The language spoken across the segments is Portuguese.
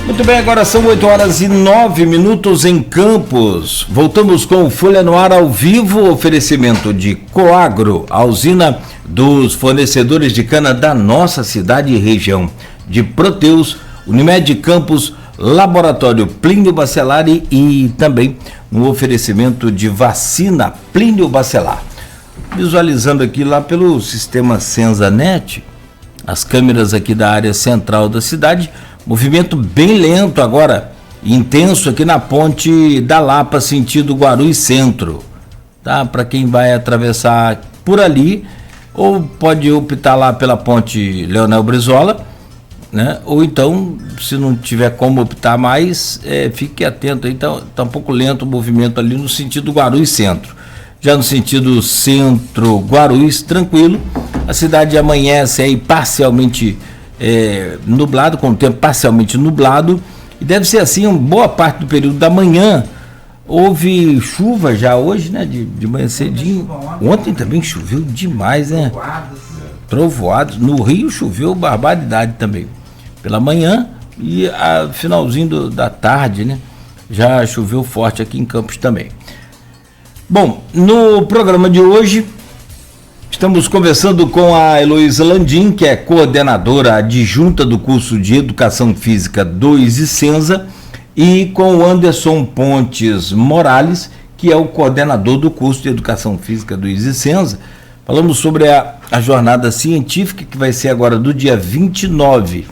Muito bem, agora são 8h09 em Campos. Voltamos com o Folha no Ar ao vivo, oferecimento de Coagro, a usina dos fornecedores de cana da nossa cidade e região, de Proteus, Unimed Campos, Laboratório Plínio Bacelar e também no oferecimento de vacina Plínio Bacelar. Visualizando aqui lá pelo sistema SenzaNet, as câmeras aqui da área central da cidade, movimento bem lento agora, intenso aqui na ponte da Lapa, sentido Guarulhos Centro, tá? Para quem vai atravessar por ali, ou pode optar lá pela ponte Leonel Brizola, né? Ou então, se não tiver como optar mais, fique atento aí, tá um pouco lento o movimento ali no sentido Guarulhos Centro. Já no sentido centro-Guarulhos, tranquilo, a cidade amanhece aí parcialmente nublado, com o tempo parcialmente nublado, e deve ser assim uma boa parte do período da manhã. Houve chuva já hoje, né, de manhã cedinho. Ontem também choveu demais, né? Trovoados. No Rio choveu barbaridade também, pela manhã e finalzinho da tarde, né? Já choveu forte aqui em Campos também. Bom, no programa de hoje estamos conversando com a Heloísa Landim, que é coordenadora adjunta do curso de Educação Física 2 Icenza, e com o Anderson Pontes Morales, que é o coordenador do curso de Educação Física 2 Icenza. Falamos sobre a jornada científica, que vai ser agora do dia 29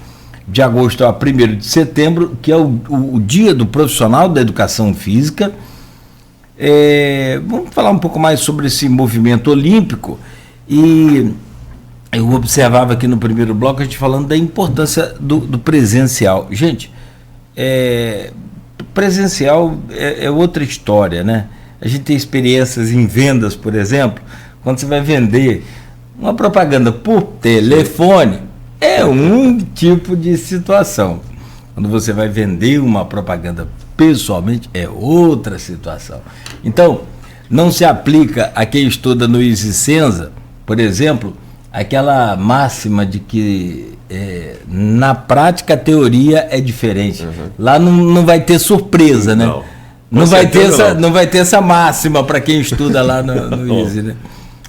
de agosto a 1º de setembro, que é o dia do profissional da educação física. Vamos falar um pouco mais sobre esse movimento olímpico. E eu observava aqui no primeiro bloco a gente falando da importância do presencial. Gente, presencial é outra história, né? A gente tem experiências em vendas, por exemplo, quando você vai vender uma propaganda por telefone, é um tipo de situação. Quando você vai vender uma propaganda pessoalmente, é outra situação. Então, não se aplica a quem estuda no Icenza, por exemplo, aquela máxima de que na prática a teoria é diferente. Uhum. Lá não vai ter surpresa, né? Não vai ter essa máxima para quem estuda lá no ISE, né?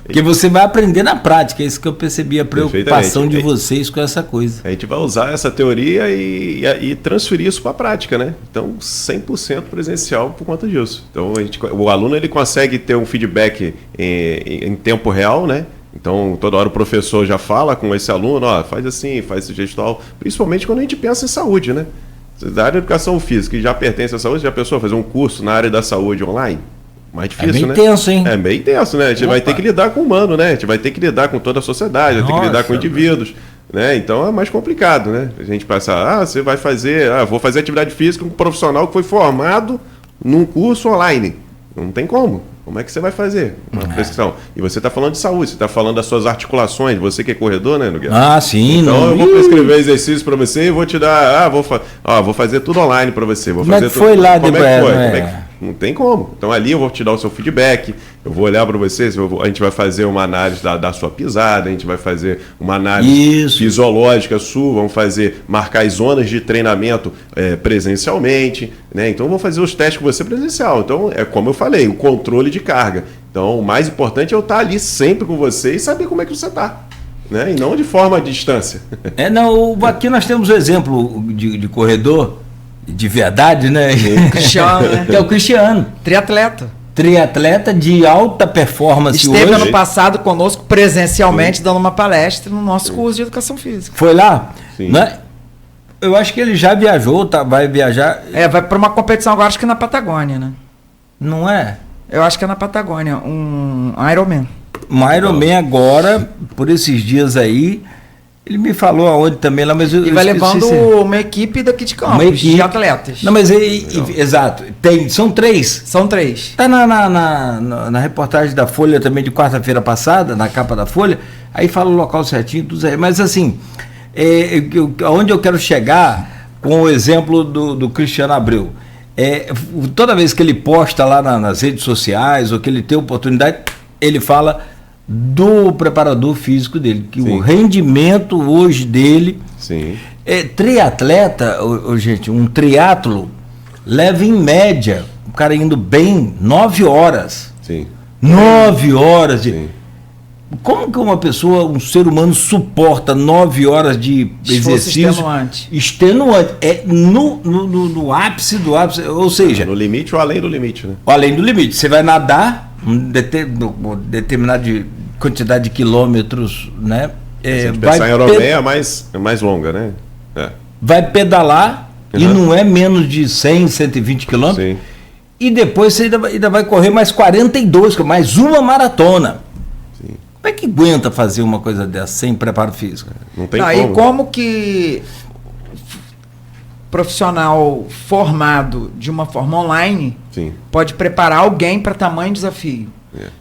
Porque você vai aprender na prática, é isso que eu percebi, a preocupação de vocês com essa coisa. A gente vai usar essa teoria e transferir isso para a prática, né? Então, 100% presencial por conta disso. Então, o aluno ele consegue ter um feedback em tempo real, né? Então, toda hora o professor já fala com esse aluno, faz assim, faz esse gestual, principalmente quando a gente pensa em saúde, né? Da área de educação física, que já pertence à saúde, já pensou fazer um curso na área da saúde online? Mais difícil, né? É bem tenso, hein? É bem tenso, né? A gente vai ter que lidar com o humano, né? A gente vai ter que lidar com toda a sociedade, vai ter que lidar com indivíduos, né? Então é mais complicado, né? A gente pensar, você vai fazer, vou fazer atividade física com um profissional que foi formado num curso online. Não tem como. Como é que você vai fazer uma prescrição? E você está falando de saúde, você está falando das suas articulações, você que é corredor, né, Nogueira? Sim. Então eu vou prescrever exercício para você e vou te dar, vou fazer tudo online para você. Como é que foi lá, Como é que foi? Não tem como. Então ali eu vou te dar o seu feedback, eu vou olhar para você, a gente vai fazer uma análise da sua pisada, a gente vai fazer uma análise fisiológica sua, vamos marcar as zonas de treinamento presencialmente, né? Então eu vou fazer os testes com você presencial. Então é como eu falei, o controle de carga. Então o mais importante é eu estar ali sempre com você e saber como é que você está, né? E não de forma à distância. Aqui nós temos um exemplo de corredor de verdade, né? O Cristiano, né? Que é o Cristiano. Triatleta de alta performance. Esteve ano passado conosco presencialmente, dando uma palestra no nosso curso de Educação Física. Foi lá? Sim. Né? Eu acho que ele já viajou, vai viajar. Vai para uma competição agora, acho que na Patagônia, né? Não é? Eu acho que é na Patagônia, um Ironman. Um Ironman agora, por esses dias aí. Ele me falou aonde também lá, mas e vai levando uma equipe daqui de Campos, de atletas. Não, mas exato. São 3. São 3. Está na reportagem da Folha também de quarta-feira passada, na capa da Folha, aí fala o local certinho, tudo aí. Mas assim, onde eu quero chegar com o exemplo do Cristiano Abreu. Toda vez que ele posta lá nas redes sociais, ou que ele tem oportunidade, ele fala do preparador físico dele, que o rendimento hoje dele Triatleta, gente, um triatlo leva em média, o cara indo bem, 9 horas. Sim. 9 horas de... Sim. Como que uma pessoa, um ser humano, suporta 9 horas de exercício extenuante? É no ápice do ápice, ou seja... No limite ou além do limite, né? Além do limite. Você vai nadar determinada quantidade de quilômetros, né? Se a gente pensar em Euromeia é mais longa, né? Vai pedalar e não é menos de 100, 120 quilômetros. Sim. E depois você ainda vai correr mais 42, mais uma maratona. Sim. Como é que aguenta fazer uma coisa dessa sem preparo físico? Não tem como. E como que profissional formado de uma forma online Sim. pode preparar alguém para tamanho desafio?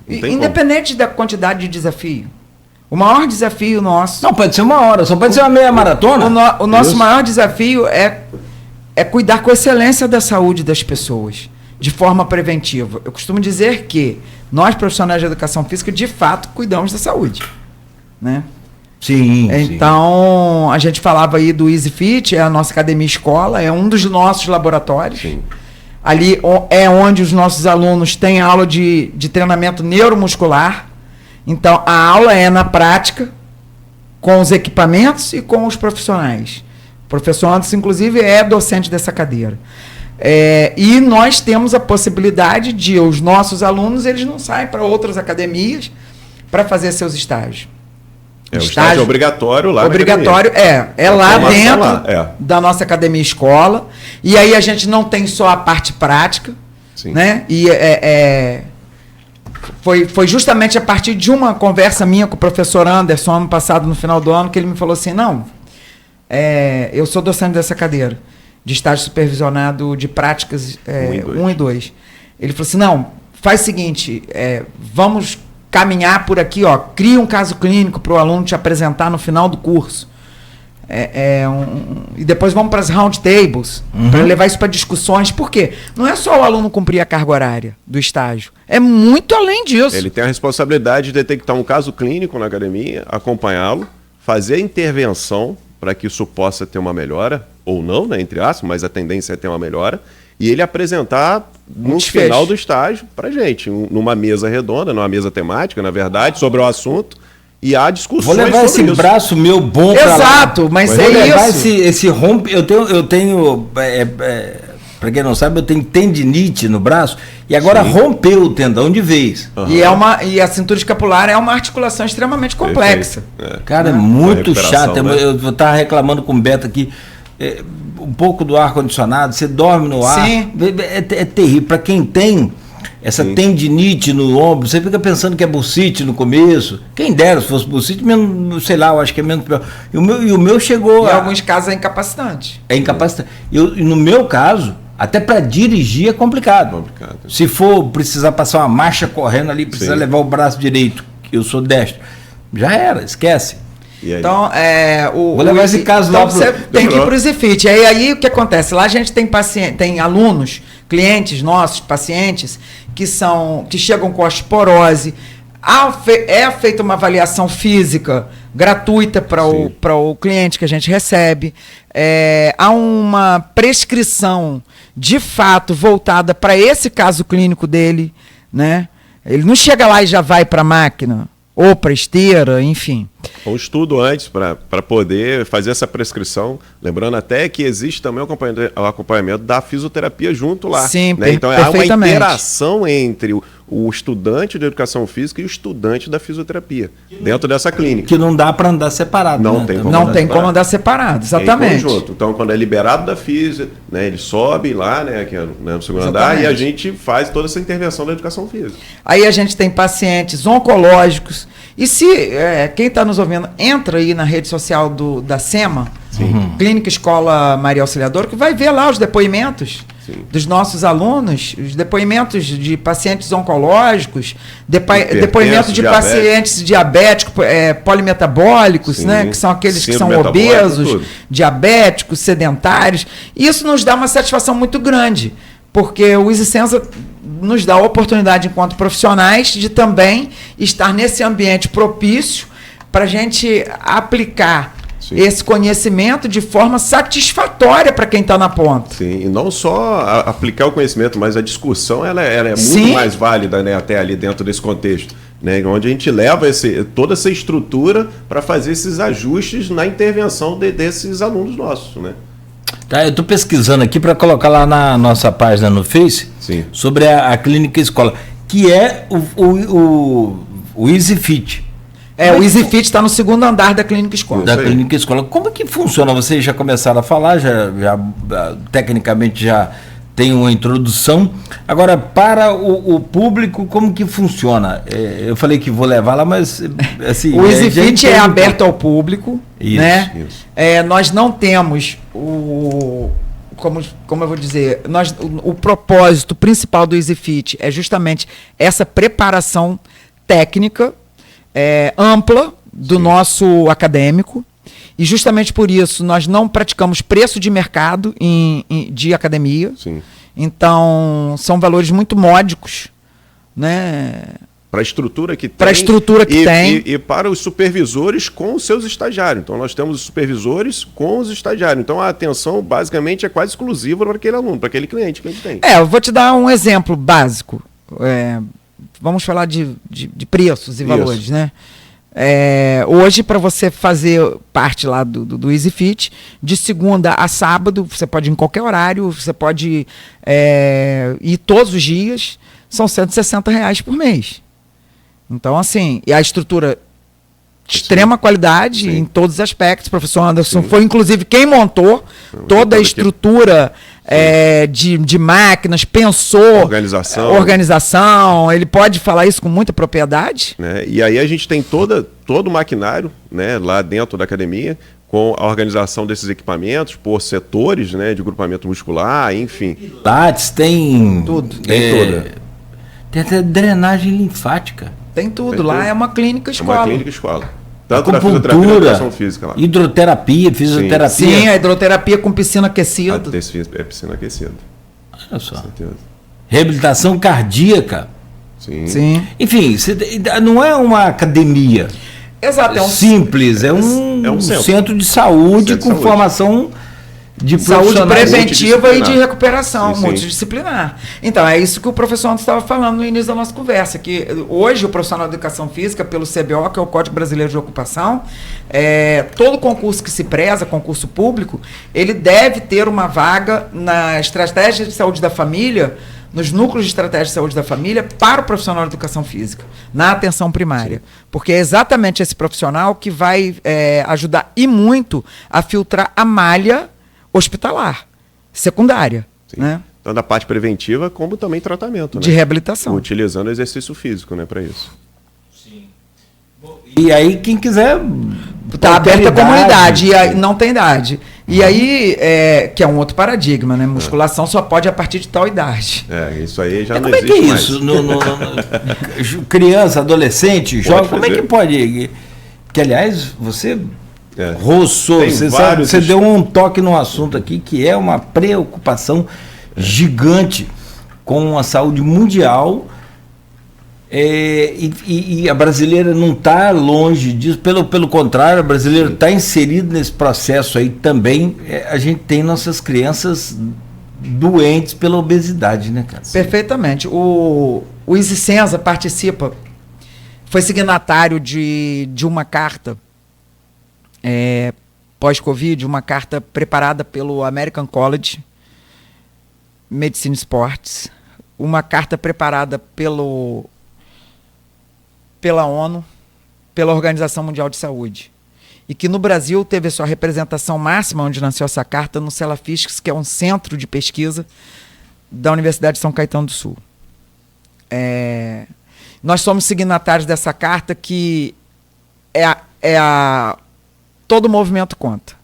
Independente da quantidade de desafio. O maior desafio nosso... Não, pode ser uma hora, só pode ser uma meia maratona. O nosso maior desafio é cuidar com excelência da saúde das pessoas, de forma preventiva. Eu costumo dizer que nós, profissionais de educação física, de fato, cuidamos da saúde. Né? Sim. Então, a gente falava aí do Easy Fit, é a nossa academia escola, é um dos nossos laboratórios. Sim. Ali é onde os nossos alunos têm aula de treinamento neuromuscular. Então, a aula é na prática, com os equipamentos e com os profissionais. O professor Anderson, inclusive, é docente dessa cadeira. E nós temos a possibilidade de os nossos alunos, eles não saem para outras academias para fazer seus estágios. O estágio é obrigatório lá obrigatório, na academia. É lá dentro da nossa academia escola. E aí a gente não tem só a parte prática. Sim. Né? E foi justamente a partir de uma conversa minha com o professor Anderson, ano passado, no final do ano, que ele me falou assim, eu sou docente dessa cadeira, de estágio supervisionado de práticas 1 e 2. Ele falou assim, faz o seguinte, vamos caminhar por aqui, cria um caso clínico para o aluno te apresentar no final do curso. E depois vamos para as round tables, para levar isso para discussões. Por quê? Não é só o aluno cumprir a carga horária do estágio, é muito além disso. Ele tem a responsabilidade de detectar um caso clínico na academia, acompanhá-lo, fazer a intervenção para que isso possa ter uma melhora, ou não, né, entre aspas, mas a tendência é ter uma melhora, e ele apresentar no final do estágio para a gente, numa mesa redonda, numa mesa temática, na verdade, sobre o assunto. E há discussões. Vou levar esse braço meu bom para lá. Exato, mas vou levar esse rompe. Eu tenho para quem não sabe, eu tenho tendinite no braço e agora rompeu o tendão de vez. E a cintura escapular é uma articulação extremamente complexa. Cara, é muito chato. Né? Eu estava reclamando com o Beto aqui. Um pouco do ar-condicionado, você dorme no ar. Sim. É terrível. Para quem tem essa tendinite no ombro, você fica pensando que é bursite no começo. Quem dera se fosse bursite, menos, sei lá, eu acho que é menos pior. E o meu chegou. Em alguns casos é incapacitante. É incapacitante. E no meu caso, até para dirigir é complicado. Se for precisar passar uma marcha correndo ali, precisar levar o braço direito, que eu sou destro, já era, esquece. Então, vou levar esse caso lá. Você tem que ir para o Easy Fit. Aí o que acontece? Lá a gente tem alunos, clientes nossos, pacientes, que chegam com osteoporose. É feita uma avaliação física gratuita para o cliente que a gente recebe. Há uma prescrição, de fato, voltada para esse caso clínico dele. Né? Ele não chega lá e já vai para a máquina. Ou para esteira, enfim. Um estudo antes para poder fazer essa prescrição. Lembrando até que existe também o acompanhamento da fisioterapia junto lá. Sim, né? Então há uma interação entre o estudante de educação física e o estudante da fisioterapia dentro dessa clínica. Que não dá para andar separado. Não tem como andar separado, exatamente. Em conjunto. Então, quando é liberado da física, né, ele sobe lá, né, aqui no segundo andar, e a gente faz toda essa intervenção da educação física. Aí a gente tem pacientes oncológicos. E se quem está nos ouvindo entra aí na rede social da SEMA, Clínica Escola Maria Auxiliadora, que vai ver lá os depoimentos dos nossos alunos, os depoimentos de pacientes oncológicos, depoimentos de pacientes diabéticos, polimetabólicos, né, que são aqueles que são obesos, diabéticos, sedentários. E isso nos dá uma satisfação muito grande, porque o Easy Senza nos dá a oportunidade, enquanto profissionais, de também estar nesse ambiente propício para a gente aplicar esse conhecimento de forma satisfatória para quem está na ponta. Sim, e não só aplicar o conhecimento, mas a discussão ela é muito mais válida, né, até ali dentro desse contexto, né, onde a gente leva toda essa estrutura para fazer esses ajustes na intervenção desses alunos nossos, né? Tá, eu estou pesquisando aqui para colocar lá na nossa página no Face. Sim. Sobre a clínica escola, que é o EasyFit. O EasyFit está no segundo andar da clínica escola. Da clínica escola. Como que funciona? Vocês já começaram a falar, já tecnicamente já tem uma introdução. Agora, para o público, como que funciona? Eu falei que vou levar lá, mas assim... O EasyFit é aberto ao público, isso, né? Isso. Nós não temos como eu vou dizer, o propósito principal do EasyFit é justamente essa preparação técnica ampla do nosso acadêmico, e justamente por isso nós não praticamos preço de mercado de academia. Sim. Então são valores muito módicos, né? Para a estrutura que tem. Para a estrutura que tem. E para os supervisores com os seus estagiários. Então, nós temos os supervisores com os estagiários. Então, a atenção, basicamente, é quase exclusiva para aquele aluno, para aquele cliente que a gente tem. Eu vou te dar um exemplo básico. Vamos falar de preços e valores, né? Hoje, para você fazer parte lá do EasyFit, de segunda a sábado, você pode ir em qualquer horário, você pode ir todos os dias, são R$160 por mês. Então, assim, e a estrutura de extrema qualidade. Sim. Em todos os aspectos. O professor Anderson foi, inclusive, quem montou toda a estrutura de máquinas, pensou organização. Ele pode falar isso com muita propriedade. E aí a gente tem todo o maquinário, né, lá dentro da academia, com a organização desses equipamentos por setores, né, de grupamento muscular, enfim. Pilates, tem tudo. Tem toda. Tem até drenagem linfática. Tem tudo. Lá é uma clínica escola. É uma clínica escola. Tanto na acupuntura, fisioterapia quanto na educação física lá. Hidroterapia, fisioterapia. Sim, a hidroterapia com piscina aquecida. É piscina aquecida. Olha só. Reabilitação cardíaca. Sim. Enfim, não é uma academia. Exato. Simples, é um centro de saúde com formação de saúde preventiva e de recuperação, sim. Multidisciplinar. Então, é isso que o professor Anderson estava falando no início da nossa conversa, que hoje o profissional de educação física, pelo CBO, que é o Código Brasileiro de Ocupação, todo concurso que se preza, concurso público, ele deve ter uma vaga na estratégia de saúde da família, nos núcleos de estratégia de saúde da família, para o profissional de educação física, na atenção primária. Sim. Porque é exatamente esse profissional que vai ajudar e muito a filtrar a malha hospitalar, secundária. Né? Então, da parte preventiva, como também tratamento. De reabilitação. Utilizando o exercício físico, né, para isso. Sim. E aí, quem quiser... Está aberta a comunidade, e aí, não tem idade. E aí, que é um outro paradigma, né? Musculação só pode a partir de tal idade. Isso aí já não existe mais. Como é que é isso? Criança, adolescente, jovem, como é que pode... Que, aliás, você... roçou, você deu um toque no assunto aqui que é uma preocupação gigante com a saúde mundial, e a brasileira não está longe disso, pelo contrário, a brasileira está inserida nesse processo aí também. A gente tem nossas crianças doentes pela obesidade, né, cara? Perfeitamente. O Isicenza participa, foi signatário de uma carta pós-Covid, uma carta preparada pelo American College Medicine Sports, uma carta preparada pela ONU, pela Organização Mundial de Saúde, e que no Brasil teve a sua representação máxima, onde nasceu essa carta, no CELAFISCS, que é um centro de pesquisa da Universidade de São Caetano do Sul. Nós somos signatários dessa carta, que todo o movimento conta.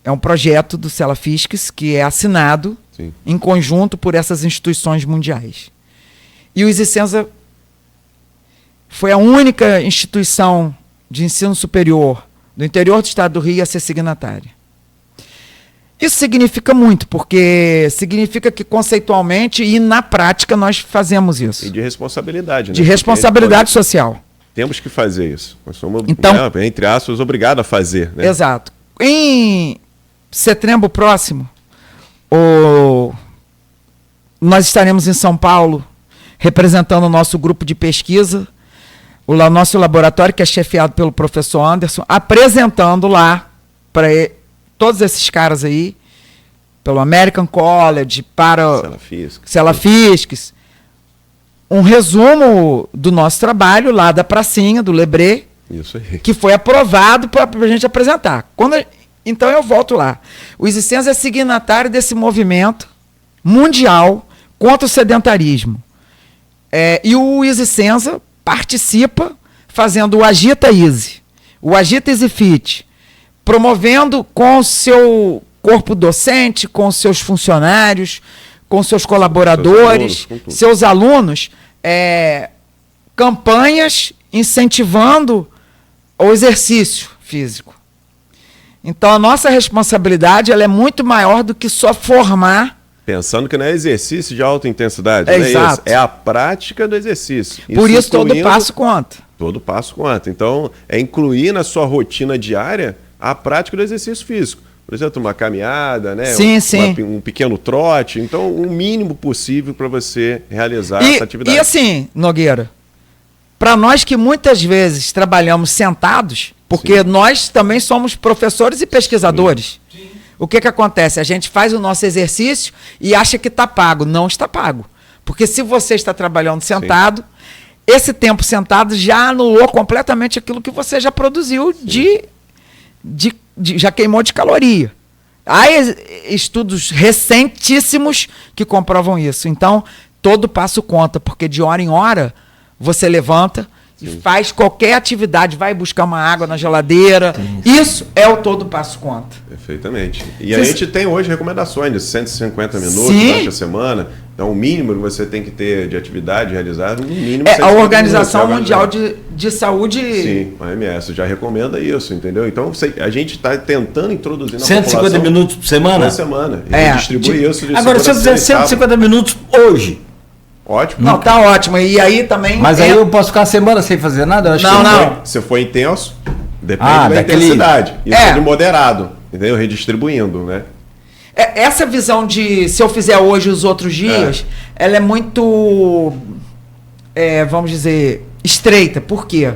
É um projeto do CELAFISCS que é assinado em conjunto por essas instituições mundiais. E o Isicenza foi a única instituição de ensino superior do interior do estado do Rio a ser signatária. Isso significa muito, porque significa que conceitualmente e na prática nós fazemos isso. E de responsabilidade, né? De responsabilidade social. Temos que fazer isso. Nós somos, Então, né, entre aspas, obrigados a fazer. Né? Exato. Em setembro próximo, nós estaremos em São Paulo, representando o nosso grupo de pesquisa, o nosso laboratório, que é chefiado pelo professor Anderson, apresentando lá para todos esses caras aí, pelo American College, para Cela Fisques, um resumo do nosso trabalho lá da pracinha, do Lebré, isso aí, que foi aprovado para a gente apresentar. Então eu volto lá. O Isicenza é signatário desse movimento mundial contra o sedentarismo. E o Isicenza participa fazendo o Agita Easy, o Agita Easy Fit, promovendo com o seu corpo docente, com seus funcionários, com seus colaboradores, seus alunos, campanhas incentivando o exercício físico. Então, a nossa responsabilidade ela é muito maior do que só formar. Pensando que não é exercício de alta intensidade, não é exato. Isso, é a prática do exercício. Por isso todo passo conta. Todo passo conta. Então, é incluir na sua rotina diária a prática do exercício físico. Por exemplo, uma caminhada, né? Sim. Um pequeno trote. Então, o mínimo possível para você realizar essa atividade. E assim, Nogueira, para nós que muitas vezes trabalhamos sentados, porque nós também somos professores e pesquisadores. Sim. O que acontece? A gente faz o nosso exercício e acha que está pago. Não está pago. Porque se você está trabalhando sentado, esse tempo sentado já anulou completamente aquilo que você já produziu já queimou de caloria. Há estudos recentíssimos que comprovam isso. Então, todo passo conta, porque de hora em hora você levanta e faz qualquer atividade, vai buscar uma água na geladeira. Isso é o todo passo conta. Perfeitamente. E a gente tem hoje recomendações de 150 minutos durante a semana. Então, o mínimo que você tem que ter de atividade realizada, no mínimo 150 a Organização Mundial de Saúde... Sim, a OMS já recomenda isso, entendeu? Então, a gente está tentando introduzir na 150 minutos por semana? Por semana. E distribui isso de agora, se eu fizer 150 minutos hoje... Ótimo. Não, tá ótimo. E aí também... Mas aí eu posso ficar a semana sem fazer nada? Eu acho não. Se for intenso, depende da intensidade. Isso é de moderado, entendeu? Redistribuindo, né? Essa visão de se eu fizer hoje os outros dias, ela é muito, vamos dizer, estreita. Por quê?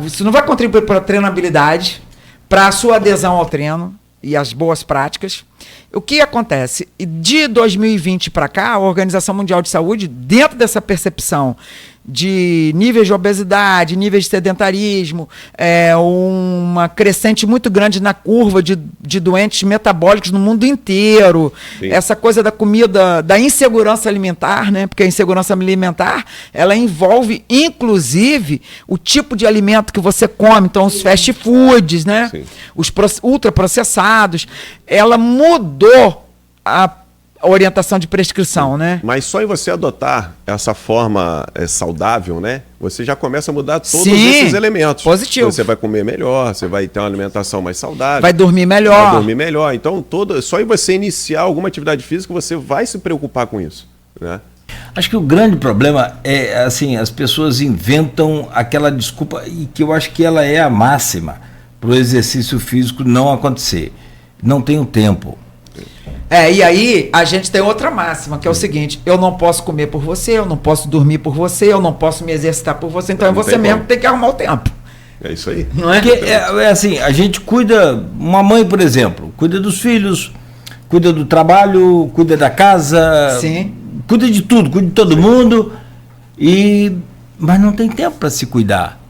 Isso não vai contribuir para a treinabilidade, para a sua adesão ao treino e as boas práticas. O que acontece? De 2020 para cá, a Organização Mundial de Saúde, dentro dessa percepção de níveis de obesidade, níveis de sedentarismo, uma crescente muito grande na curva de doentes metabólicos no mundo inteiro. Sim. Essa coisa da comida, da insegurança alimentar, né? Porque a insegurança alimentar, ela envolve, inclusive, o tipo de alimento que você come. Então, os fast foods, né? Os ultraprocessados. Ela mudou a orientação de prescrição, né? Mas só em você adotar essa forma saudável, né? Você já começa a mudar todos esses elementos. Positivo. Você vai comer melhor, você vai ter uma alimentação mais saudável. Vai dormir melhor. Então, só em você iniciar alguma atividade física, você vai se preocupar com isso, né? Acho que o grande problema é, assim, as pessoas inventam aquela desculpa, e que eu acho que ela é a máxima, para o exercício físico não acontecer. Não tenho tempo. E aí a gente tem outra máxima, que é o seguinte: eu não posso comer por você, eu não posso dormir por você, eu não posso me exercitar por você, então você mesmo tem que arrumar o tempo. É isso aí. Não é? Porque assim, a gente cuida, uma mãe, por exemplo, cuida dos filhos, cuida do trabalho, cuida da casa, cuida de tudo, cuida de todo mundo, mas não tem tempo para se cuidar.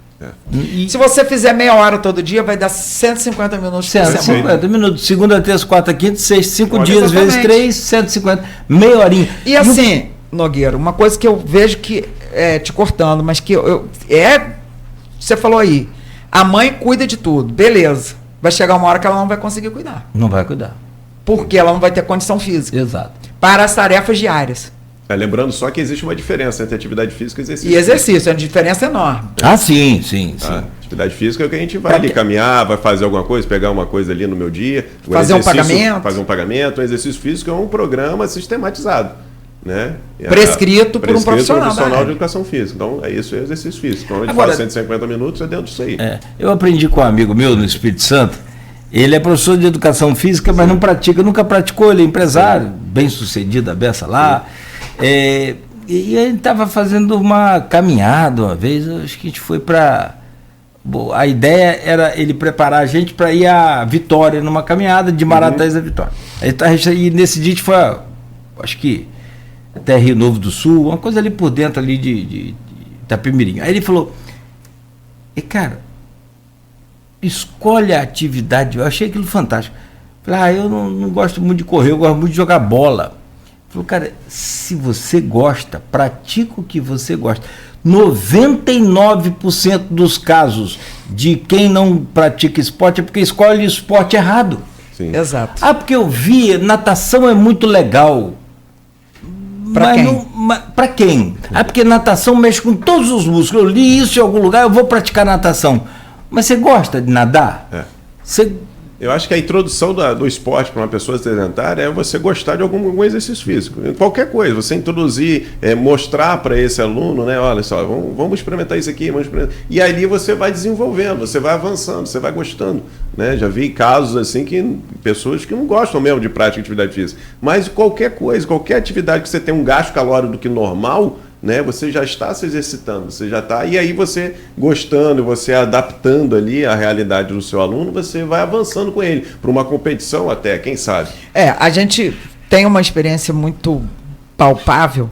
Se você fizer meia hora todo dia, vai dar 150 minutos por semana. 150 minutos, segunda, terça, quarta, quinta, sexta, 5 dias, vezes 3, 150, meia horinha. E assim, Nogueira, uma coisa que eu vejo que, te cortando, mas que você falou aí, a mãe cuida de tudo, beleza. Vai chegar uma hora que ela não vai conseguir cuidar. Não vai cuidar. Porque ela não vai ter condição física. Exato. Para as tarefas diárias. Lembrando só que existe uma diferença entre atividade física e exercício. E exercício, é uma diferença enorme. Sim. Atividade física é o que a gente vai ali caminhar, vai fazer alguma coisa, pegar uma coisa ali no meu dia. Fazer um pagamento. Fazer um pagamento. O exercício físico é um programa sistematizado. né? Prescrito por um profissional de educação física. Então, isso é exercício físico. Então, a gente Agora, faz 150 minutos, é dentro disso aí. Eu aprendi com um amigo meu no Espírito Santo. Ele é professor de educação física, mas não pratica, nunca praticou. Ele é empresário, bem sucedido, a beça lá. E ele estava fazendo uma caminhada uma vez, acho que a gente foi para... A ideia era ele preparar a gente para ir a Vitória, numa caminhada de Marataízes a Vitória. E nesse dia a gente foi, acho que até Rio Novo do Sul, uma coisa ali por dentro ali de Itapemirim. Aí ele falou, cara, escolhe a atividade. Eu achei aquilo fantástico. Falei, eu não gosto muito de correr, eu gosto muito de jogar bola. Ele falou, cara, se você gosta, pratica o que você gosta. 99% dos casos de quem não pratica esporte é porque escolhe o esporte errado. Sim. Exato. Porque eu vi, natação é muito legal. Para quem? Porque natação mexe com todos os músculos. Eu li isso em algum lugar, eu vou praticar natação. Mas você gosta de nadar? Eu acho que a introdução do esporte para uma pessoa sedentária é você gostar de algum exercício físico. Qualquer coisa, você introduzir, mostrar para esse aluno, né? Olha só, vamos experimentar isso aqui, e ali você vai desenvolvendo, você vai avançando, você vai gostando. Né? Já vi casos assim que pessoas que não gostam mesmo de prática de atividade física. Mas qualquer coisa, qualquer atividade que você tem um gasto calórico do que normal, né, você já está se exercitando, você já está, e aí você gostando, você adaptando ali a realidade do seu aluno, você vai avançando com ele, para uma competição até, quem sabe? A gente tem uma experiência muito palpável,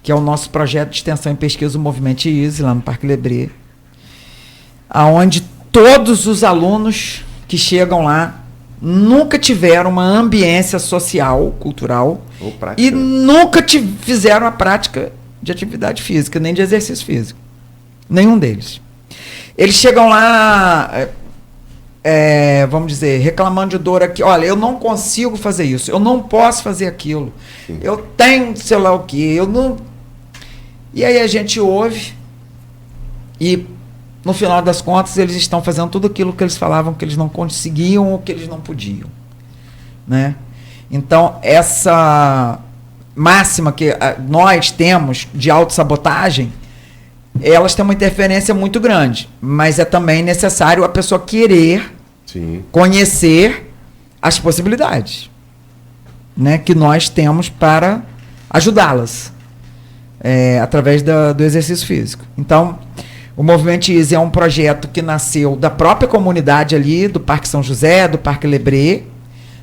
que é o nosso projeto de extensão e pesquisa, o Movimento Easy, lá no Parque Lebré, aonde todos os alunos que chegam lá nunca tiveram uma ambiência social, cultural, e nunca fizeram a prática de atividade física, nem de exercício físico. Nenhum deles. Eles chegam lá, vamos dizer, reclamando de dor aqui. Olha, eu não consigo fazer isso, eu não posso fazer aquilo, eu tenho sei lá o quê, eu não... E aí a gente ouve e, no final das contas, eles estão fazendo tudo aquilo que eles falavam que eles não conseguiam ou que eles não podiam. Né? Então, essa máxima que nós temos de autossabotagem, elas têm uma interferência muito grande, mas é também necessário a pessoa querer conhecer as possibilidades, né, que nós temos para ajudá-las através do exercício físico. Então, o Movimento Easy é um projeto que nasceu da própria comunidade ali, do Parque São José, do Parque Lebré.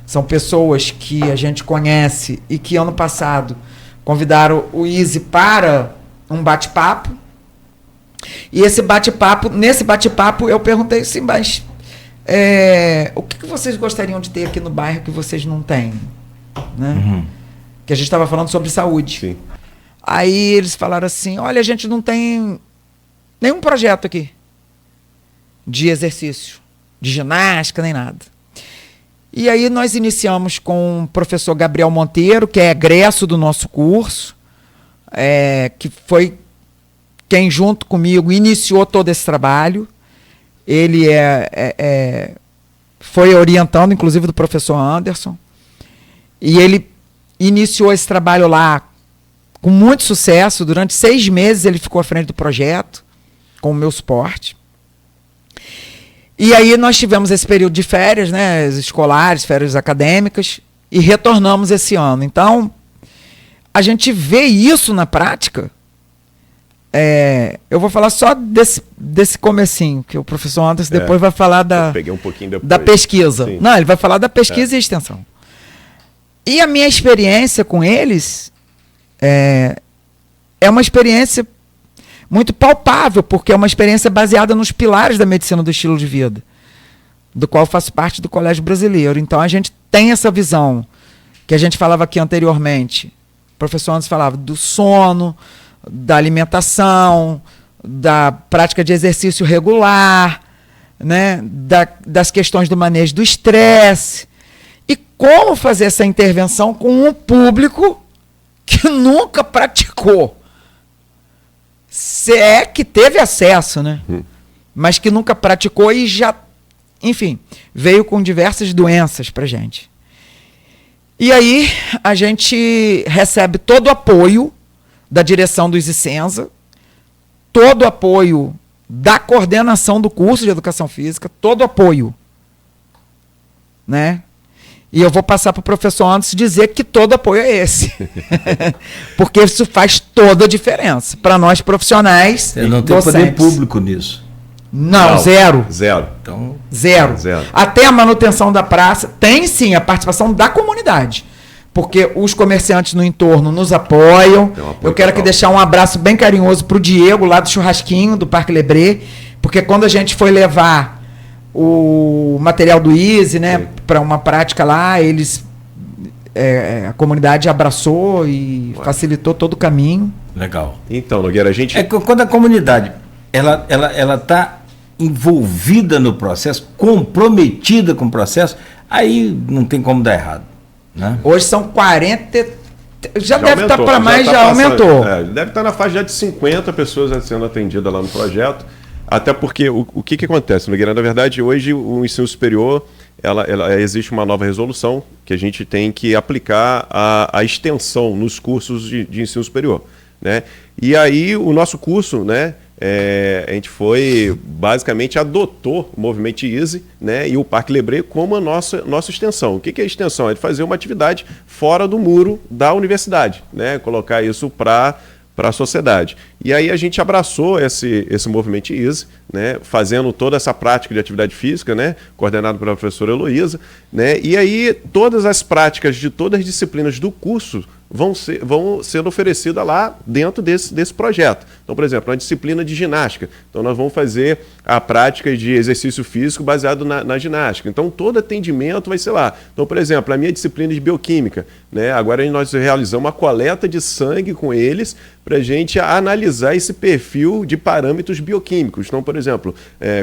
São pessoas que a gente conhece e que ano passado convidaram o Easy para um bate-papo. E nesse bate-papo eu perguntei assim, mas o que vocês gostariam de ter aqui no bairro que vocês não têm? Né? Que a gente estava falando sobre saúde. Sim. Aí eles falaram assim, olha, a gente não tem nenhum projeto aqui de exercício, de ginástica, nem nada. E aí nós iniciamos com o professor Gabriel Monteiro, que é egresso do nosso curso, que foi quem junto comigo iniciou todo esse trabalho. Ele foi orientando, inclusive, do professor Anderson. E ele iniciou esse trabalho lá com muito sucesso. Durante 6 meses ele ficou à frente do projeto, com o meu suporte. E aí nós tivemos esse período de férias, né, escolares, férias acadêmicas, e retornamos esse ano. Então, a gente vê isso na prática. Eu vou falar só desse comecinho, que o professor Anderson depois vai falar peguei um pouquinho depois. Da pesquisa. Sim. Não, ele vai falar da pesquisa e extensão. E a minha experiência com eles é uma experiência muito palpável, porque é uma experiência baseada nos pilares da medicina do estilo de vida, do qual faço parte do Colégio Brasileiro. Então, a gente tem essa visão, que a gente falava aqui anteriormente. O professor Anderson falava do sono, da alimentação, da prática de exercício regular, né, das questões do manejo do estresse, e como fazer essa intervenção com um público que nunca praticou. Se é que teve acesso, né? Mas que nunca praticou e já, enfim, veio com diversas doenças pra gente. E aí a gente recebe todo o apoio da direção do ISICENSA, todo o apoio da coordenação do curso de Educação Física, todo o apoio, né? E eu vou passar para o professor Anderson dizer que todo apoio é esse. Porque isso faz toda a diferença para nós profissionais. Você não tem poder público nisso. Não, zero. Então, zero. Até a manutenção da praça tem sim a participação da comunidade. Porque os comerciantes no entorno nos apoiam. Eu quero aqui deixar um abraço bem carinhoso para o Diego, lá do Churrasquinho, do Parque Lebré. Porque quando a gente foi levar o material do Easy, né, para uma prática lá, a comunidade abraçou e facilitou todo o caminho. Legal. Então, Nogueira, a gente... Quando a comunidade ela está envolvida no processo, comprometida com o processo, aí não tem como dar errado, né? Hoje são 40... Já deve estar para mais, já aumentou. Deve estar na faixa de 50 pessoas sendo atendidas lá no projeto. Até porque o que acontece, Nogueira? Na verdade, hoje o ensino superior, existe uma nova resolução que a gente tem que aplicar a extensão nos cursos de ensino superior, né? E aí o nosso curso, né, a gente basicamente adotou o Movimento Easy, né, e o Parque Lebré como a nossa extensão. O que é a extensão? É de fazer uma atividade fora do muro da universidade, né, colocar isso para a sociedade. E aí a gente abraçou esse Movimento Easy, né, fazendo toda essa prática de atividade física, né, coordenado pela professora Heloísa, né, e aí todas as práticas de todas as disciplinas do curso vão sendo oferecidas lá dentro desse projeto. Então, por exemplo, na disciplina de ginástica, então nós vamos fazer a prática de exercício físico baseado na ginástica. Então, todo atendimento vai ser lá. Então, por exemplo, a minha disciplina de bioquímica, né, agora nós realizamos uma coleta de sangue com eles para a gente analisar esse perfil de parâmetros bioquímicos. Então, por exemplo,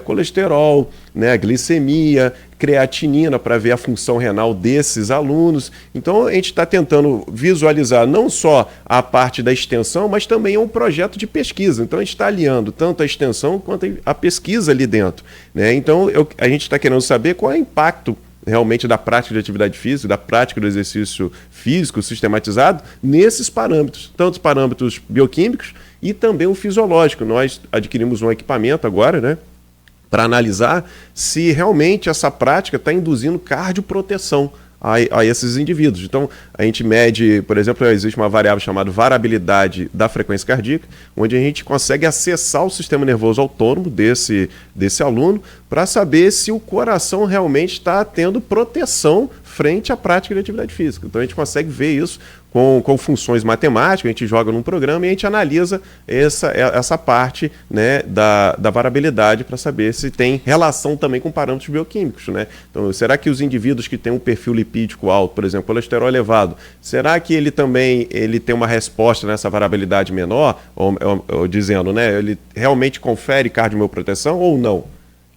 colesterol, né, glicemia, creatinina, para ver a função renal desses alunos. Então, a gente está tentando visualizar não só a parte da extensão, mas também um projeto de pesquisa. Então, a gente está aliando tanto a extensão quanto a pesquisa ali dentro, né? Então, a gente está querendo saber qual é o impacto realmente da prática de atividade física, da prática do exercício físico sistematizado nesses parâmetros, tanto os parâmetros bioquímicos e também o fisiológico. Nós adquirimos um equipamento agora, né, para analisar se realmente essa prática está induzindo cardioproteção a esses indivíduos. Então, a gente mede, por exemplo, existe uma variável chamada variabilidade da frequência cardíaca, onde a gente consegue acessar o sistema nervoso autônomo desse aluno para saber se o coração realmente está tendo proteção frente à prática de atividade física. Então, a gente consegue ver isso com funções matemáticas, a gente joga num programa e a gente analisa essa parte, né, da variabilidade para saber se tem relação também com parâmetros bioquímicos, né? Então, será que os indivíduos que têm um perfil lipídico alto, por exemplo, colesterol elevado, será que ele tem uma resposta nessa variabilidade menor, ou dizendo, né, ele realmente confere cardiomioproteção ou não?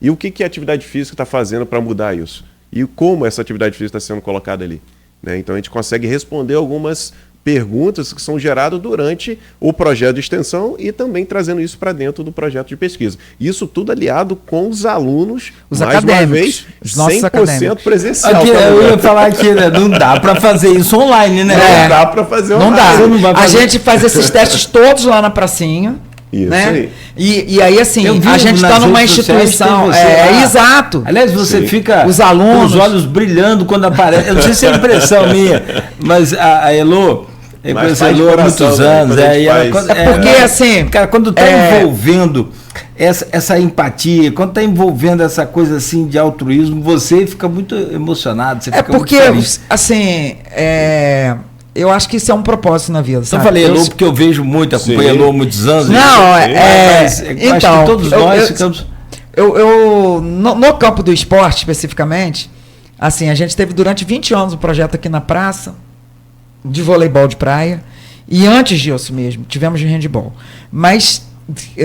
E o que a atividade física está fazendo para mudar isso? E como essa atividade física está sendo colocada ali? Né? Então, a gente consegue responder algumas perguntas que são geradas durante o projeto de extensão e também trazendo isso para dentro do projeto de pesquisa. Isso tudo aliado com os alunos, os mais acadêmicos, uma vez, os nossos 100% acadêmicos. presencial. Aqui, eu ia falar aqui, né? Não dá para fazer isso online, né? Não dá para fazer online. Não dá. Você não vai fazer. A gente faz esses testes todos lá na pracinha. Isso, né? aí. E aí, assim, a gente está numa instituição. Exato. Aliás, você Sim. fica Os alunos, com os olhos brilhando quando aparece. Eu não sei se é impressão minha, mas a Elo. Eu conheço a Elo há muitos anos. Porque, assim. Cara, quando está envolvendo essa empatia, quando está envolvendo essa coisa assim de altruísmo, você fica muito emocionado. Você fica porque, muito feliz. assim. Eu acho que isso é um propósito na vida. Só falei Elo porque eu vejo muito, acompanho Elo há muitos anos. Não, então, acho que todos nós ficamos. No campo do esporte, especificamente, assim, a gente teve durante 20 anos um projeto aqui na praça de voleibol de praia. E antes disso mesmo, tivemos de handebol. Mas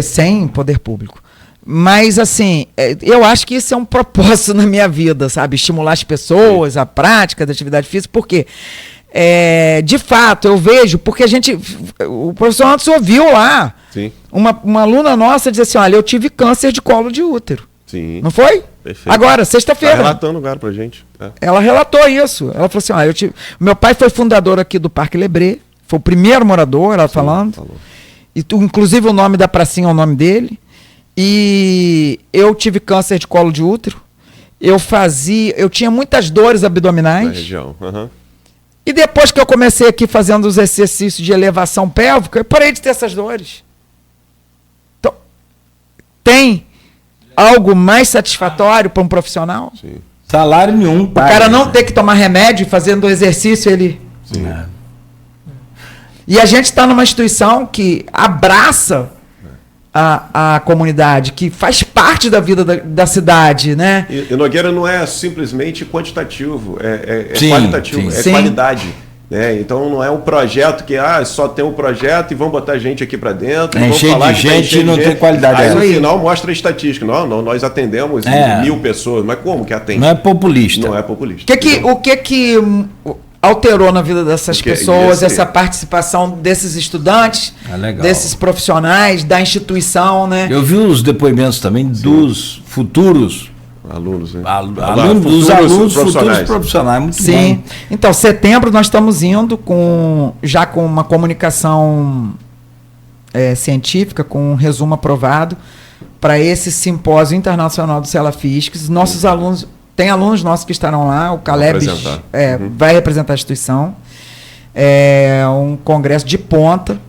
sem poder público. Mas, assim, eu acho que isso é um propósito na minha vida, sabe? Estimular as pessoas, a prática da atividade física, porque... de fato, eu vejo, porque o professor Anderson ouviu lá, uma aluna nossa dizer assim, olha, eu tive câncer de colo de útero. Sim. Não foi? Perfeito. Agora, Tá sexta-feira. relatando agora pra gente. É. Ela relatou isso. Ela falou assim: meu pai foi fundador aqui do Parque Lebré, foi o primeiro morador, ela falando. Falou. Inclusive o nome da pracinha é o nome dele. E eu tive câncer de colo de útero. Eu tinha muitas dores Na abdominais. região. Aham. E depois que eu comecei aqui fazendo os exercícios de elevação pélvica, eu parei de ter essas dores. Então, tem algo mais satisfatório para um profissional? Sim. Salário nenhum. O cara não ter que tomar remédio e fazendo exercício, ele... Sim. E a gente está numa instituição que abraça a comunidade, que faz parte da vida da cidade, né? E Nogueira não é simplesmente quantitativo, é Sim, qualitativo, sim. é Sim. qualidade. Né? Então não é um projeto que só tem um projeto e vão botar gente aqui para dentro. É vão cheio falar de que tá gente e não de tem qualidade. Aí É. no Isso aí. final mostra a estatística. Não, nós atendemos 1.000 pessoas. Mas como que atende? Não é populista. Não é populista. O que alterou na vida dessas Porque pessoas, essa participação desses estudantes, Legal. desses profissionais, da instituição, né? Eu vi os depoimentos também dos futuros Alunos, né? dos alunos futuros profissionais. Muito Sim. bom. Então, setembro nós estamos indo já com uma comunicação científica, com um resumo aprovado para esse simpósio internacional do Celafisques. Nossos alunos, tem alunos nossos que estarão lá, o Caleb vai representar a instituição. É um congresso de ponta.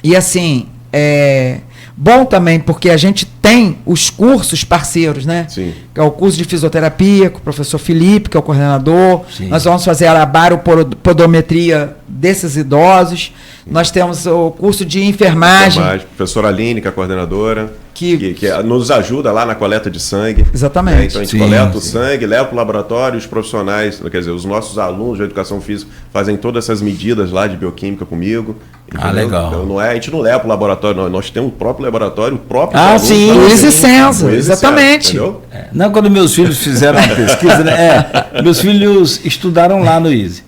E assim, bom também, porque a gente tem os cursos parceiros, né? Sim. Que é o curso de fisioterapia, com o professor Felipe, que é o coordenador. Sim. Nós vamos fazer a baropodometria desses idosos. Nós temos o curso de enfermagem. Professora Aline, que é a coordenadora, Que nos ajuda lá na coleta de sangue. Exatamente. Né? Então a gente Sim, coleta o sim. sangue, leva para o laboratório, os profissionais, quer dizer, os nossos alunos de educação física fazem todas essas medidas lá de bioquímica comigo. Entendeu? Legal. Então, a gente não leva para o laboratório, nós temos o próprio laboratório, o próprio Sim. Luiz e Sim. Senza, exatamente. Entendeu? Não, quando meus filhos fizeram uma pesquisa, né? Meus filhos estudaram lá no ISE.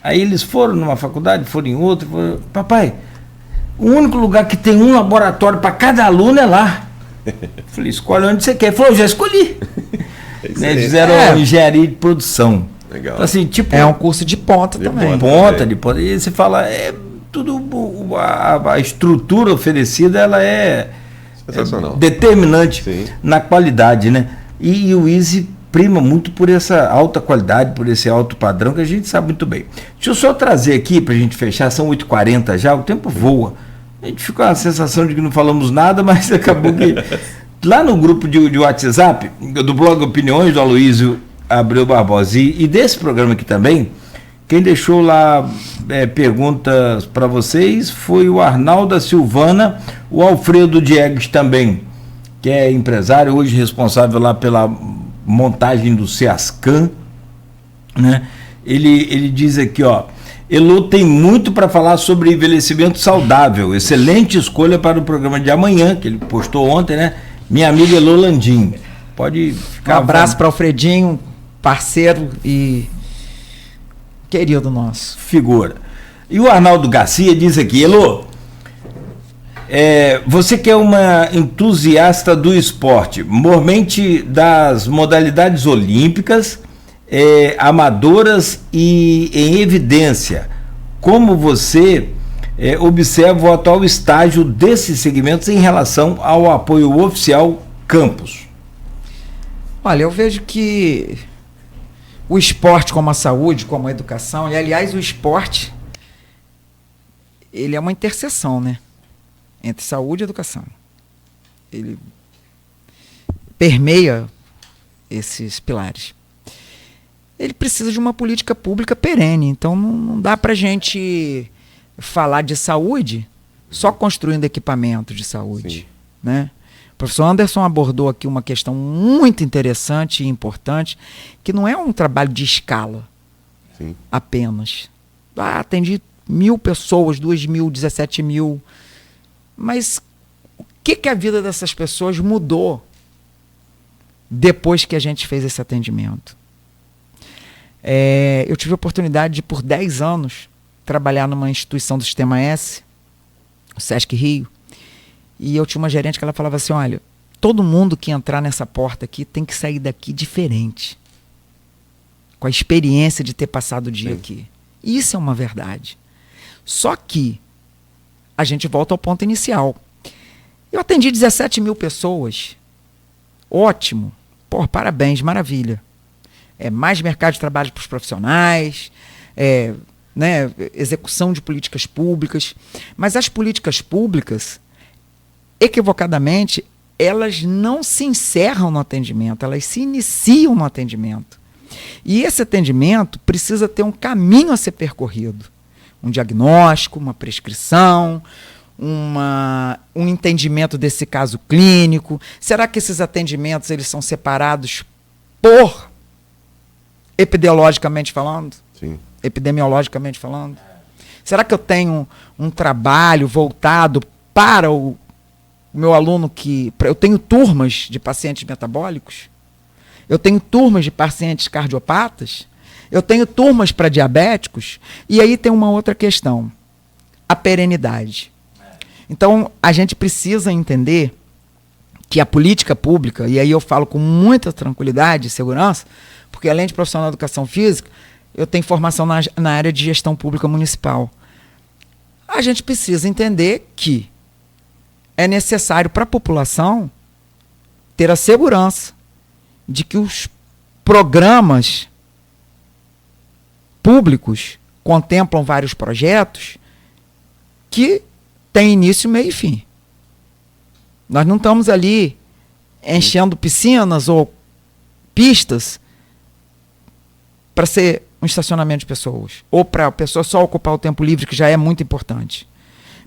Aí eles foram numa faculdade, foram em outra. Papai, o único lugar que tem um laboratório para cada aluno é lá. Falei, escolhe onde você quer. Ele falou, já escolhi. Né, eles fizeram engenharia de produção. Legal. Então, assim, tipo, É um curso de ponta também. de ponta. E você fala, tudo a estrutura oferecida, ela é Sensacional. determinante Sim. na qualidade, né? E o ISE prima muito por essa alta qualidade, por esse alto padrão que a gente sabe muito bem. Deixa eu só trazer aqui para a gente fechar, são 8h40 já, o tempo voa. A gente fica com a sensação de que não falamos nada, mas acabou que... Lá no grupo de WhatsApp, do blog Opiniões do Aloysio Abreu Barbosa, e desse programa aqui também, quem deixou lá perguntas para vocês foi o Arnaldo da Silvana, o Alfredo Diegues também, que é empresário, hoje responsável lá pela montagem do Seascan, né? Ele diz aqui, ó, Elô tem muito para falar sobre envelhecimento saudável, excelente escolha para o programa de amanhã, que ele postou ontem, né? Minha amiga Elô Landim, pode ficar... Um abraço para o Alfredinho, parceiro e querido nosso. Figura. E o Arnaldo Garcia diz aqui, Elô, você que é uma entusiasta do esporte, mormente das modalidades olímpicas, amadoras e em evidência, como você observa o atual estágio desses segmentos em relação ao apoio oficial campus? Olha, eu vejo que o esporte como a saúde, como a educação, e aliás o esporte, ele é uma interseção, né? Entre saúde e educação. Ele permeia esses pilares. Ele precisa de uma política pública perene, então não dá para a gente falar de saúde só construindo equipamento de saúde, né? O professor Anderson abordou aqui uma questão muito interessante e importante, que não é um trabalho de escala apenas. Atendi 1.000 pessoas, 2.000, 17.000, mas o que a vida dessas pessoas mudou depois que a gente fez esse atendimento? Eu tive a oportunidade de, por 10 anos, trabalhar numa instituição do Sistema S, o Sesc Rio, e eu tinha uma gerente que ela falava assim, olha, todo mundo que entrar nessa porta aqui tem que sair daqui diferente, com a experiência de ter passado o dia aqui. Isso é uma verdade. Só que a gente volta ao ponto inicial. Eu atendi 17 mil pessoas. Ótimo. Pô, parabéns, maravilha. Mais mercado de trabalho para os profissionais, né, execução de políticas públicas. Mas as políticas públicas, equivocadamente, elas não se encerram no atendimento, elas se iniciam no atendimento. E esse atendimento precisa ter um caminho a ser percorrido. Um diagnóstico, uma prescrição, um entendimento desse caso clínico. Será que esses atendimentos eles são separados por epidemiologicamente falando? Sim. Epidemiologicamente falando? Será que eu tenho um trabalho voltado para o meu aluno eu tenho turmas de pacientes metabólicos? Eu tenho turmas de pacientes cardiopatas? Eu tenho turmas para diabéticos? E aí tem uma outra questão, a perenidade. Então, a gente precisa entender que a política pública, e aí eu falo com muita tranquilidade e segurança, porque além de profissional de educação física, eu tenho formação na área de gestão pública municipal. A gente precisa entender que é necessário para a população ter a segurança de que os programas públicos contemplam vários projetos que têm início, meio e fim. Nós não estamos ali enchendo piscinas ou pistas para ser um estacionamento de pessoas, ou para a pessoa só ocupar o tempo livre, que já é muito importante.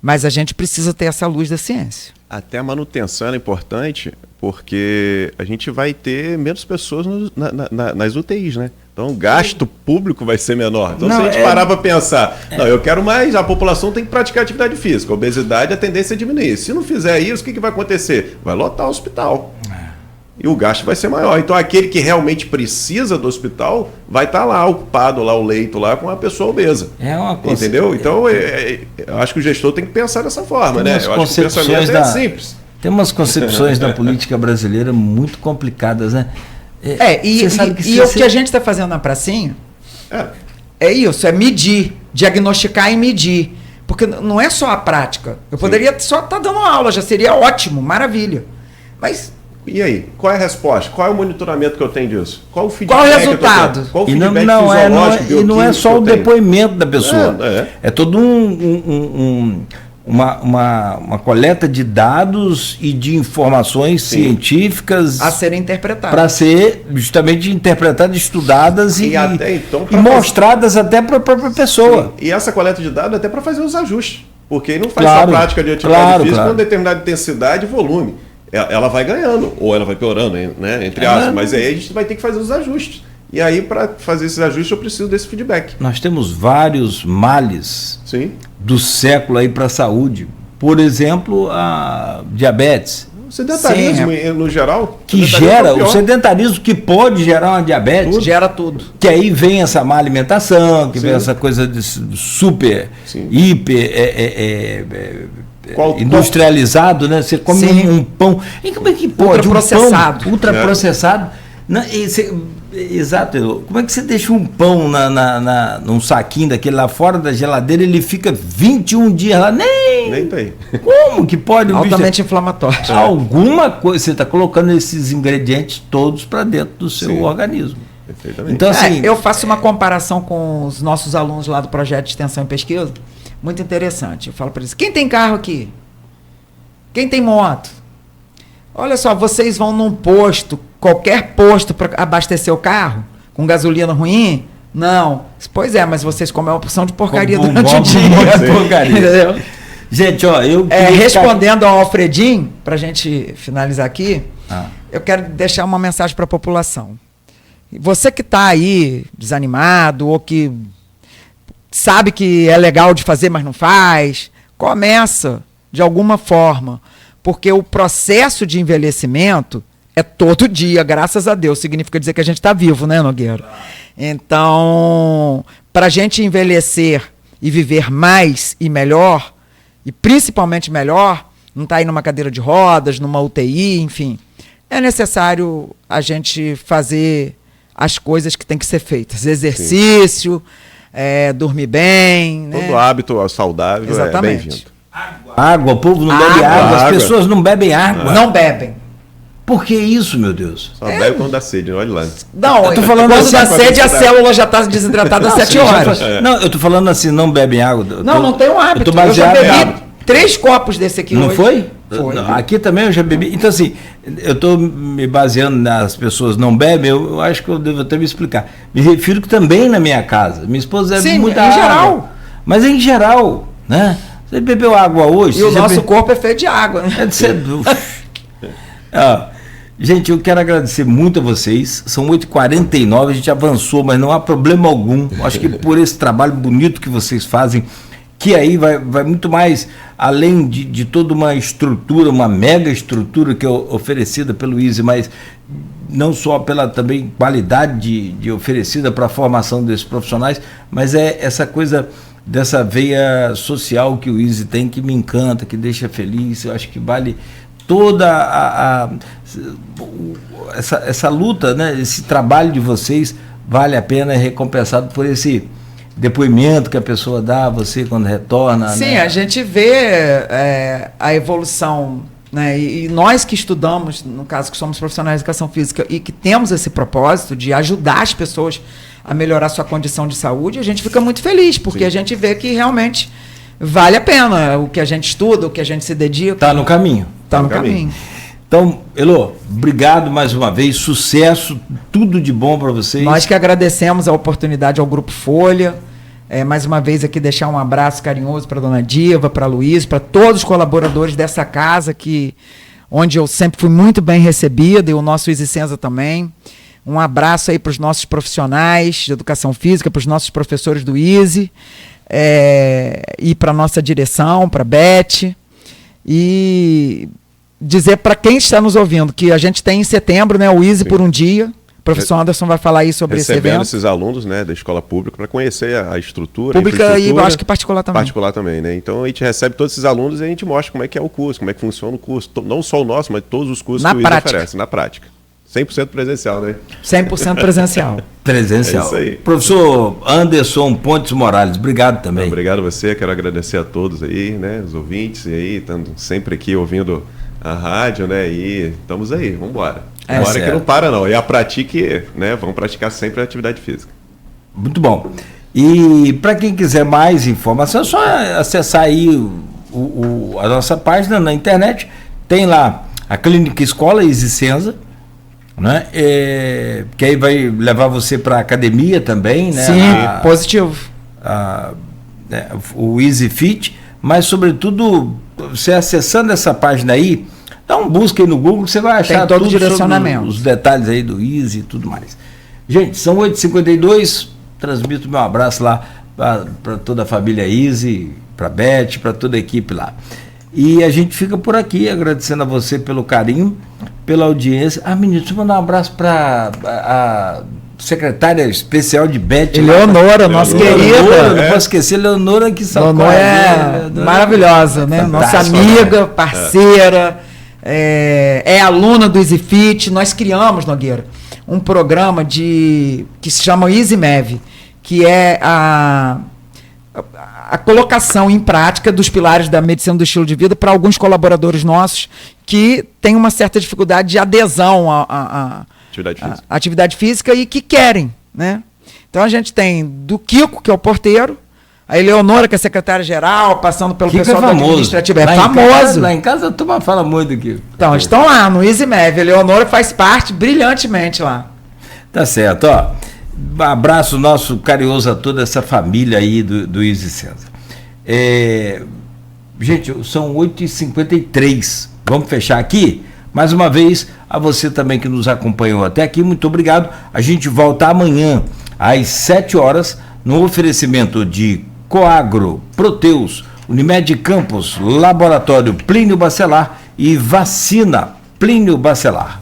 Mas a gente precisa ter essa luz da ciência. Até a manutenção é importante, porque a gente vai ter menos pessoas nas UTIs, né? Então o gasto público vai ser menor. Então, se a gente parar para pensar, não, eu quero mais, a população tem que praticar atividade física, a obesidade, a tendência é diminuir. Se não fizer isso, o que vai acontecer? Vai lotar o hospital. E o gasto vai ser maior. Então aquele que realmente precisa do hospital vai estar lá, ocupado lá, o leito lá, com a pessoa obesa. Entendeu? Então eu acho que o gestor tem que pensar dessa forma, né? Eu acho que o pensamento é simples. Tem umas concepções da política brasileira muito complicadas, né? E o que a gente está fazendo na pracinha é isso, é medir, diagnosticar e medir. Porque não é só a prática. Eu poderia só estar dando aula, já seria ótimo, maravilha. Mas... E aí, qual é a resposta? Qual é o monitoramento que eu tenho disso? Qual o feedback? Qual o resultado? Qual o feedback fisiológico, e não é só o depoimento da pessoa. É todo uma coleta de dados e de informações científicas a serem interpretadas. Para ser justamente interpretadas, estudadas e mostradas até para a própria pessoa. Sim. E essa coleta de dados até para fazer os ajustes. Porque aí não faz só prática de atividade física com determinada intensidade e volume. Ela vai ganhando, ou ela vai piorando, né, entre aspas, mas aí a gente vai ter que fazer os ajustes. E aí, para fazer esses ajustes, eu preciso desse feedback. Nós temos vários males do século aí para a saúde. Por exemplo, a diabetes. O sedentarismo, no geral. Que gera, o sedentarismo que pode gerar uma diabetes. Gera tudo. Que aí vem essa má alimentação, que vem essa coisa de super, hiper... industrializado, né? Você come um pão. E como é que pode? Ultraprocessado. Ultraprocessado. Exato. Como é que você deixa um pão num saquinho daquele lá fora da geladeira, ele fica 21 dias lá? Nem tem. Como que pode? Altamente inflamatório. Alguma coisa, você está colocando esses ingredientes todos para dentro do seu organismo. Perfeitamente. Então, assim, eu faço uma comparação com os nossos alunos lá do projeto de extensão e pesquisa. Muito interessante. Eu falo para eles: quem tem carro aqui? Quem tem moto? Olha só, vocês vão num posto, qualquer posto para abastecer o carro, com gasolina ruim? Não. Pois é, mas vocês comem uma porção de porcaria durante o dia. Entendeu? Gente, ó, respondendo ao Alfredinho, para a gente finalizar aqui, eu quero deixar uma mensagem para a população. Você que está aí desanimado ou que sabe que é legal de fazer, mas não faz, começa de alguma forma, porque o processo de envelhecimento é todo dia, graças a Deus, significa dizer que a gente está vivo, né, Nogueira? Então, para a gente envelhecer e viver mais e melhor, e principalmente melhor, não está aí numa cadeira de rodas, numa UTI, enfim, é necessário a gente fazer as coisas que tem que ser feitas. Exercício, dormir bem. Todo né? hábito saudável Exatamente. é bem-vindo. Água, o povo não bebe água, as pessoas não bebem água. Não bebem. Por que isso, meu Deus? Só bebe quando dá sede, olha lá. Não, Eu tô falando quando assim, dá com a sede, a quantidade. célula já está desidratada às 7 horas. Não, eu tô falando assim, não bebem água. Não tem um hábito. Eu tô Eu já baseado bebi 3 copos desse aqui Não hoje. foi? Foi. Não, aqui também eu já bebi. Então, assim, eu estou me baseando nas pessoas não bebem, eu acho que eu devo até me explicar. Me refiro que também na minha casa. Minha esposa bebe Sim, muita em água. geral. Mas em geral, né? Você bebeu água hoje? E o você nosso corpo é feito de água. Né? É de ser... Gente, eu quero agradecer muito a vocês. São 8h49, a gente avançou, mas não há problema algum. Acho que por esse trabalho bonito que vocês fazem, que aí vai muito mais além de toda uma estrutura, uma mega estrutura que é oferecida pelo ISE, mas não só pela também qualidade de oferecida para a formação desses profissionais, mas é essa coisa dessa veia social que o ISE tem, que me encanta, que deixa feliz. Eu acho que vale toda essa luta, né? Esse trabalho de vocês vale a pena, é recompensado por esse depoimento que a pessoa dá a você quando retorna. Sim, né? a gente vê a evolução, né? E nós que estudamos, no caso que somos profissionais de educação física e que temos esse propósito de ajudar as pessoas a melhorar sua condição de saúde, a gente fica muito feliz, porque a gente vê que realmente vale a pena o que a gente estuda, o que a gente se dedica. Está no caminho. Está no caminho. Então, Elô, obrigado mais uma vez, sucesso, tudo de bom para vocês. Nós que agradecemos a oportunidade ao Grupo Folha, mais uma vez aqui deixar um abraço carinhoso para a dona Diva, para a Luiz, para todos os colaboradores dessa casa, onde eu sempre fui muito bem recebida, e o nosso Isicenza também. Um abraço aí para os nossos profissionais de educação física, para os nossos professores do ISE, e para a nossa direção, para a Beth. E dizer para quem está nos ouvindo que a gente tem em setembro, né, o ISE por um dia. O professor Anderson vai falar aí sobre esse Recebendo evento. esses alunos, né, da escola pública para conhecer a estrutura, Pública e eu acho que particular também. Particular também, né? Então a gente recebe todos esses alunos e a gente mostra como é que é o curso, como é que funciona o curso. Não só o nosso, mas todos os cursos Na que o ISE prática. oferece, na prática. 100% presencial, né? 100% presencial. Presencial. É isso aí. Professor Anderson Pontes Morales, obrigado também. Obrigado a você, quero agradecer a todos aí, né, os ouvintes aí, estando sempre aqui ouvindo a rádio, né, e estamos aí, vamos embora. Vamos que não para não, e a pratique, né, vamos praticar sempre a atividade física. Muito bom. E para quem quiser mais informação, é só acessar aí a nossa página na internet, tem lá a Clínica Escola Isicenza, né? Que aí vai levar você para a academia também, né? Sim, positivo. O Easy Fit, mas sobretudo você acessando essa página aí, dá um busca aí no Google que você vai achar todo o tudo direcionamento, sobre os detalhes aí do Easy e tudo mais. Gente, são 8h52, transmito meu abraço lá para toda a família Easy, para a Beth, para toda a equipe lá. E a gente fica por aqui, agradecendo a você pelo carinho, pela audiência. Menino, deixa eu mandar um abraço para a secretária especial de Beth. Eleonora, nossa querida. Não posso esquecer, Leonora que salvou. Leonora é maravilhosa, né? Nossa amiga, parceira, é aluna do EasyFit. Nós criamos, Nogueira, um programa que se chama EasyMev, que é a colocação em prática dos pilares da medicina do estilo de vida para alguns colaboradores nossos que têm uma certa dificuldade de adesão à atividade física e que querem, né? Então a gente tem do Kiko, que é o porteiro, a Eleonora, que é secretária-geral, passando pelo Kiko pessoal é da famoso. administrativa. Lá Famoso. Lá em casa a turma fala muito do Kiko. Então, estão lá no EasyMev. A Eleonora faz parte brilhantemente lá. Tá certo, ó. Abraço nosso carinhoso a toda essa família aí do Isicenza. Gente, são 8h53. Vamos fechar aqui? Mais uma vez, a você também que nos acompanhou até aqui, muito obrigado. A gente volta amanhã às 7 horas no oferecimento de Coagro, Proteus, Unimed Campos, Laboratório Plínio Bacelar e Vacina Plínio Bacelar.